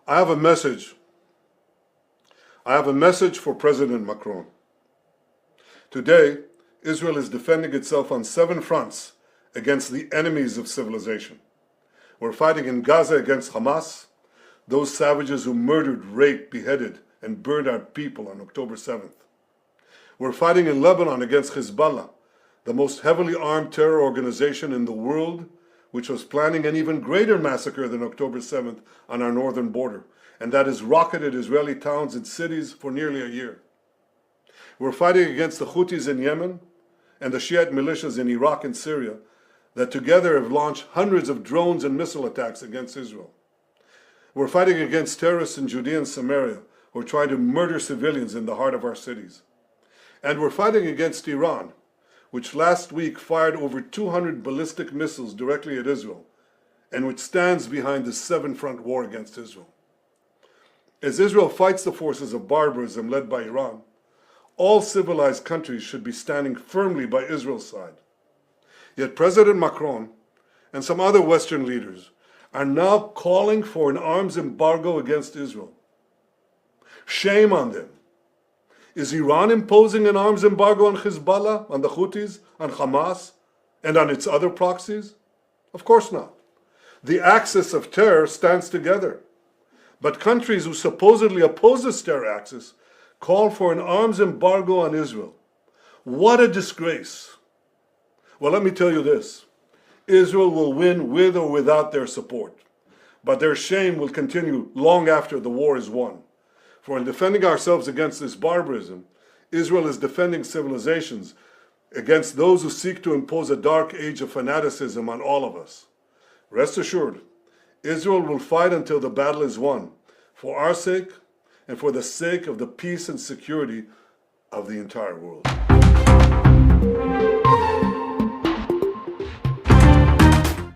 I have a message. I have a message for President Macron. Today, Israel is defending itself on 7 fronts against the enemies of civilization. We're fighting in Gaza against Hamas, those savages who murdered, raped, beheaded, and burned our people on October 7th. We're fighting in Lebanon against Hezbollah, the most heavily armed terror organization in the world, which was planning an even greater massacre than October 7th on our northern border, and that has rocketed Israeli towns and cities for nearly a year. We're fighting against the Houthis in Yemen and the Shiite militias in Iraq and Syria that together have launched hundreds of drones and missile attacks against Israel. We're fighting against terrorists in Judea and Samaria who are trying to murder civilians in the heart of our cities. And we're fighting against Iran, which last week fired over 200 ballistic missiles directly at Israel, and which stands behind the 7-front war against Israel. As Israel fights the forces of barbarism led by Iran, all civilized countries should be standing firmly by Israel's side. Yet President Macron and some other Western leaders are now calling for an arms embargo against Israel. Shame on them. Is Iran imposing an arms embargo on Hezbollah, on the Houthis, on Hamas, and on its other proxies? Of course not. The axis of terror stands together. But countries who supposedly oppose this terror axis call for an arms embargo on Israel. What a disgrace. Well, let me tell you this. Israel will win with or without their support. But their shame will continue long after the war is won. For in defending ourselves against this barbarism, Israel is defending civilizations against those who seek to impose a dark age of fanaticism on all of us. Rest assured, Israel will fight until the battle is won, for our sake and for the sake of the peace and security of the entire world.